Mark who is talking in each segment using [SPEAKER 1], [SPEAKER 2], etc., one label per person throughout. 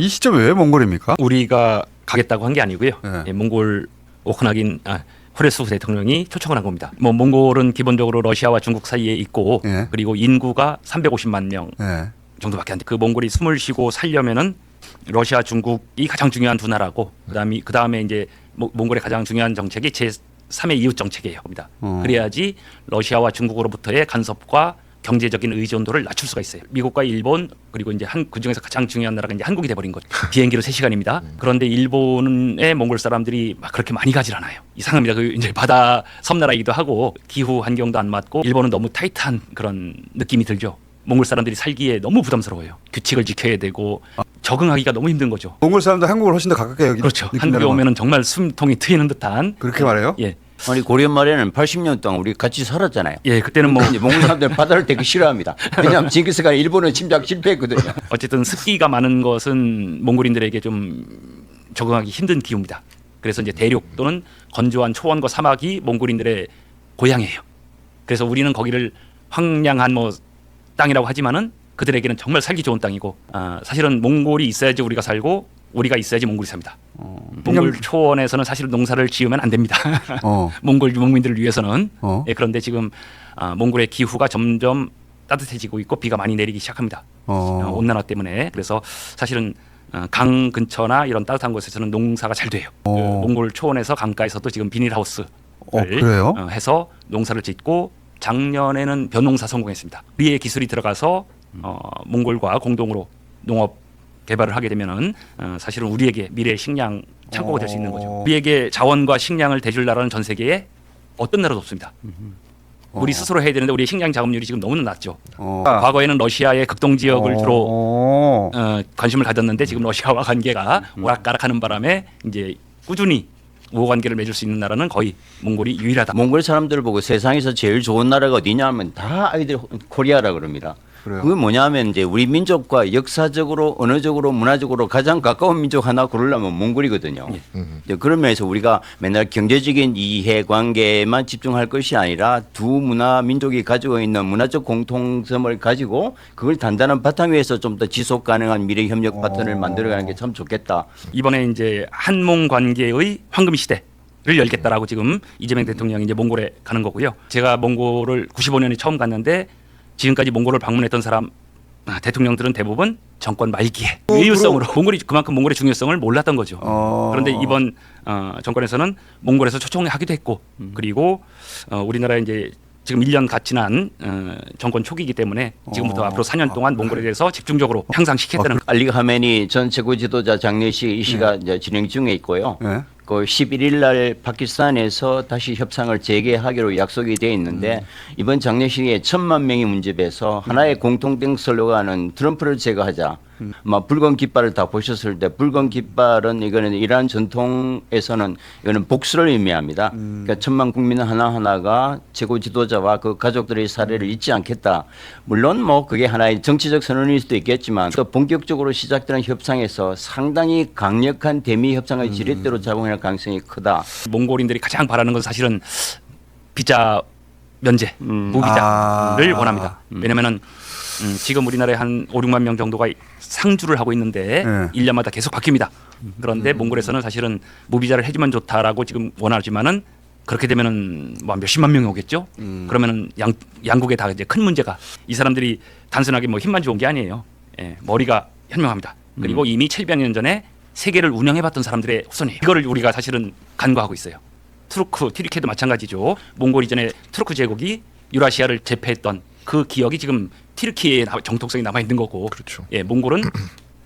[SPEAKER 1] 이 시점에 왜 몽골입니까?
[SPEAKER 2] 우리가 가겠다고 한 게 아니고요.
[SPEAKER 1] 네.
[SPEAKER 2] 예, 몽골 오크나긴 호레스프 대통령이 초청을 한 겁니다. 뭐 몽골은 기본적으로 러시아와 중국 사이에 있고
[SPEAKER 1] 예.
[SPEAKER 2] 그리고 인구가 350만 명
[SPEAKER 1] 네.
[SPEAKER 2] 정도밖에 안 돼. 그 몽골이 숨을 쉬고 살려면은 러시아, 중국이 가장 중요한 두 나라고 그다음에 이제 몽골의 가장 중요한 정책이 제3의 이웃 정책이에요. 그래야지 러시아와 중국으로부터의 간섭과 경제적인 의존도를 낮출 수가 있어요. 미국과 일본 그리고 이제 그중에서 가장 중요한 나라가 이제 한국이 돼버린 거죠. 비행기로 3시간입니다. 그런데 일본의 몽골 사람들이 막 그렇게 많이 가질 않아요. 이상합니다. 그 이제 바다 섬나라이기도 하고 기후 환경도 안 맞고 일본은 너무 타이트한 그런 느낌이 들죠. 몽골 사람들이 살기에 너무 부담스러워요. 규칙을 지켜야 되고 적응하기가 너무 힘든 거죠.
[SPEAKER 1] 몽골 사람들 한국을 훨씬 더 가깝게 여기
[SPEAKER 2] 그렇죠. 한국에 오면은 정말 숨통이 트이는 듯한
[SPEAKER 1] 그렇게 말해요?
[SPEAKER 2] 예.
[SPEAKER 3] 아니 고려 말에는 80년 동안 우리 같이 살았잖아요.
[SPEAKER 2] 예, 그때는 뭐
[SPEAKER 3] 이제 몽골 사람들은 바다를 되게 싫어합니다. 왜냐하면 징기스칸이 일본을 침략 실패했거든요.
[SPEAKER 2] 어쨌든 습기가 많은 것은 몽골인들에게 좀 적응하기 힘든 기후입니다. 그래서 이제 대륙 또는 건조한 초원과 사막이 몽골인들의 고향이에요. 그래서 우리는 거기를 황량한 뭐 땅이라고 하지만은 그들에게는 정말 살기 좋은 땅이고 사실은 몽골이 있어야지 우리가 살고 우리가 있어야지 몽골이 삽니다. 몽골 초원에서는 사실 농사를 지으면 안 됩니다. 몽골 유목민들을 위해서는. 예, 그런데 지금 몽골의 기후가 점점 따뜻해지고 있고 비가 많이 내리기 시작합니다. 온난화 때문에. 그래서 사실은 강 근처나 이런 따뜻한 곳에서는 농사가 잘 돼요. 그 몽골 초원에서 강가에서도 지금 비닐하우스를
[SPEAKER 1] 그래요?
[SPEAKER 2] 해서 농사를 짓고 작년에는 벼농사 성공했습니다. 우리의 기술이 들어가서 몽골과 공동으로 농업 개발을 하게 되면은 사실은 우리에게 미래의 식량 창고가 될 수 있는 거죠. 우리에게 자원과 식량을 대줄 나라는 전 세계에 어떤 나라도 없습니다. 우리 스스로 해야 되는데 우리의 식량 자급률이 지금 너무 낮죠. 과거에는 러시아의 극동 지역을 주로 관심을 가졌는데 지금 러시아와 관계가 오락가락하는 바람에 이제 꾸준히 우호 관계를 맺을 수 있는 나라는 거의 몽골이 유일하다.
[SPEAKER 3] 몽골 사람들을 보고 세상에서 제일 좋은 나라가 어디냐 하면 다 아이들 코리아라 그럽니다.
[SPEAKER 1] 그래요?
[SPEAKER 3] 그게 뭐냐면 이제 우리 민족과 역사적으로 언어적으로 문화적으로 가장 가까운 민족 하나 고르려면 몽골이거든요. 이제 그런 면에서 우리가 맨날 경제적인 이해관계만 집중할 것이 아니라 두 문화 민족이 가지고 있는 문화적 공통점을 가지고 그걸 단단한 바탕 위에서 좀 더 지속 가능한 미래 협력 파트너를 만들어가는 게 참 좋겠다.
[SPEAKER 2] 이번에 이제 한몽 관계의 황금 시대를 열겠다라고 지금 이재명 대통령이 이제 몽골에 가는 거고요. 제가 몽골을 95년에 처음 갔는데 지금까지 몽골을 방문했던 사람 대통령들은 대부분 정권 말기에 외유성으로 몽골이 그만큼 몽골의 중요성을 몰랐던 거죠. 그런데 이번 정권에서는 몽골에서 초청하기도 했고 그리고 우리나라 이제 지금 1년 지난 정권 초기이기 때문에 지금부터 앞으로 4년 동안 몽골에 대해서 집중적으로 향상시키겠다는
[SPEAKER 3] 알리 하메니 전 최고 지도자 장례식 이 시가 이제 진행 중에 있고요.
[SPEAKER 1] 네.
[SPEAKER 3] 그 11일 날 파키스탄에서 다시 협상을 재개하기로 약속이 돼 있는데 이번 장례식에 1,000만 명이 문집해서 하나의 공통된 슬로건은 트럼프를 제거하자. 막 붉은 깃발을 다 보셨을 때 붉은 깃발은 이거는 이러한 전통에서는 이거는 복수를 의미합니다. 그러니까 1,000만 국민 하나하나가 최고 지도자와 그 가족들의 사례를 잊지 않겠다. 물론 뭐 그게 하나의 정치적 선언일 수도 있겠지만 또 본격적으로 시작되는 협상에서 상당히 강력한 대미 협상의 지렛대로 작용할 가능성이 크다.
[SPEAKER 2] 몽골인들이 가장 바라는 건 사실은 비자 면제, 무비자를 원합니다. 왜냐면은 지금 우리나라에 한 5, 6만 명 정도가 상주를 하고 있는데 1년마다 계속 바뀝니다. 그런데 몽골에서는 사실은 무비자를 해주면 좋다라고 지금 원하지만은 그렇게 되면은 뭐 몇십만 명이 오겠죠. 그러면은 양국에 다 이제 큰 문제가 이 사람들이 단순하게 뭐 힘만 좋은 게 아니에요. 예, 머리가 현명합니다. 그리고 이미 700여 년 전에 세계를 운영해봤던 사람들의 후손이에요. 이거를 우리가 사실은 간과하고 있어요. 튀르키예도 마찬가지죠. 몽골 이전에 투르크 제국이 유라시아를 제패했던 그 기억이 지금 튀르키예의 정통성이 남아 있는 거고,
[SPEAKER 4] 그렇죠.
[SPEAKER 2] 예, 몽골은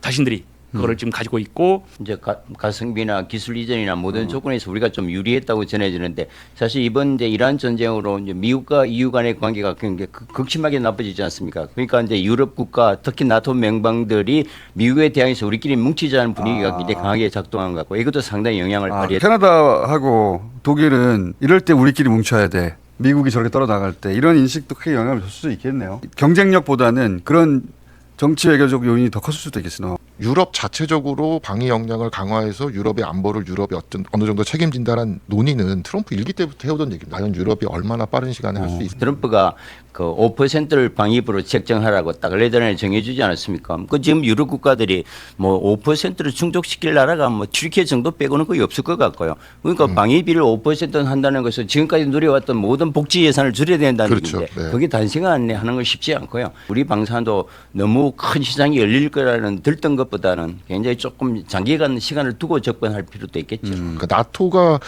[SPEAKER 2] 자신들이 그거를 지금 가지고 있고
[SPEAKER 3] 이제 가성비나 기술 이전이나 모든 조건에서 우리가 좀 유리했다고 전해지는데 사실 이번 이제 이란 전쟁으로 이제 미국과 EU 간의 관계가 굉장히 극심하게 나빠지지 않습니까? 그러니까 이제 유럽 국가 특히 나토 맹방들이 미국에 대항해서 우리끼리 뭉치자는 분위기가 굉장히 강하게 작동한 것 같고 이것도 상당히 영향을 발휘했다.
[SPEAKER 1] 캐나다하고 독일은 이럴 때 우리끼리 뭉쳐야 돼. 미국이 저렇게 떨어나갈 때 이런 인식도 크게 영향을 줄 수도 있겠네요. 경쟁력보다는 그런 정치 외교적 요인이 더 컸을 수도 있겠으나
[SPEAKER 4] 유럽 자체적으로 방위 역량을 강화해서 유럽의 안보를 유럽이 어느 정도 책임진다는 논의는 트럼프 일기 때부터 해오던 얘기입니다. 과연 유럽이 얼마나 빠른 시간에 할 수 있을까?
[SPEAKER 3] 트럼프가 그 5%를 방위부로 책정하라고 딱 레전에 정해주지 않았습니까? 그 지금 유럽 국가들이 뭐 5%를 충족시킬 나라가 뭐 튀르키예 정도 빼고는 거의 없을 것 같고요. 그러니까 방위비를 5% 한다는 것은 지금까지 누려왔던 모든 복지 예산을 줄여야 된다는
[SPEAKER 4] 그렇죠.
[SPEAKER 3] 얘기인데
[SPEAKER 4] 네.
[SPEAKER 3] 그게 단시간에 하는 건 쉽지 않고요. 우리 방산도 너무 큰 시장이 열릴 거라는 들뜬 것보다는 굉장히 조금 장기간 시간을 두고 접근할 필요도 있겠죠.
[SPEAKER 4] 그러니까 나토가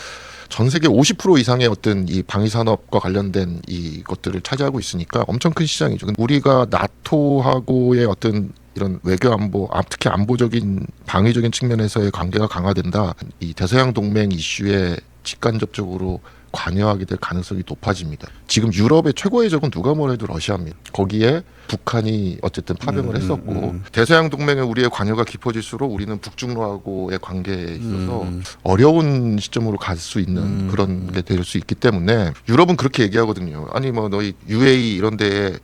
[SPEAKER 4] 전 세계 50% 이상의 어떤 이 방위 산업과 관련된 이것들을 차지하고 있으니까 엄청 큰 시장이죠. 근데 우리가 나토하고의 어떤 이런 외교 안보, 특히 안보적인 방위적인 측면에서의 관계가 강화된다. 이 대서양 동맹 이슈에 직간접적으로 관여하게 될 가능성이 높아집니다. 지금 유럽의 최고의 적은 누가 뭐래도 러시아입니다. 거기에 북한이 어쨌든 파병을 했었고 대서양 동맹에 우리의 관여가 깊어질수록 우리는 북중로하고의 관계에 있어서 어려운 시점으로 갈 수 있는 그런 게 될 수 있기 때문에 유럽은 그렇게 얘기하거든요. 아니 뭐 너희 UAE 이런 데에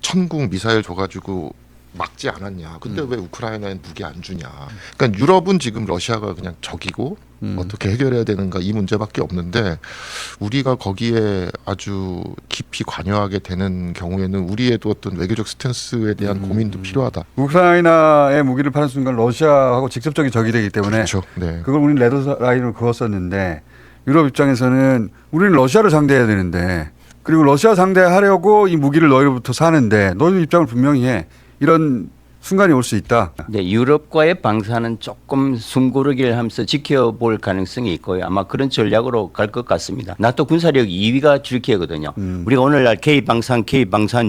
[SPEAKER 4] 천궁 미사일 줘가지고 막지 않았냐. 근데 왜 우크라이나엔 무기 안 주냐. 그러니까 유럽은 지금 러시아가 그냥 적이고 어떻게 해결해야 되는가 이 문제밖에 없는데 우리가 거기에 아주 깊이 관여하게 되는 경우에는 우리에도 어떤 외교적 스탠스에 대한 고민도 필요하다.
[SPEAKER 1] 우크라이나에 무기를 파는 순간 러시아하고 직접적인 적이 되기 때문에
[SPEAKER 4] 그렇죠. 네.
[SPEAKER 1] 그걸 우리는 레드라인으로 그었었는데 유럽 입장에서는 우리는 러시아를 상대해야 되는데 그리고 러시아 상대하려고 이 무기를 너희로부터 사는데 너희 입장을 분명히 해. 이런 순간이 올 수 있다.
[SPEAKER 3] 네, 유럽과의 방사는 조금 숨고르기를 하면서 지켜볼 가능성이 있고요. 아마 그런 전략으로 갈 것 같습니다. 나토 군사력 2위가 튀르키예거든요. 우리가 오늘날 K방산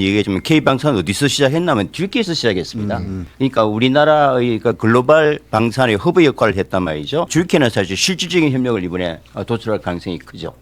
[SPEAKER 3] 얘기해주면 K방산 어디서 시작했냐면 튀르키예에서 시작했습니다. 그러니까 우리나라의 그 글로벌 방산의 허브 역할을 했단 말이죠. 튀르키예는 사실 실질적인 협력을 이번에 도출할 가능성이 크죠.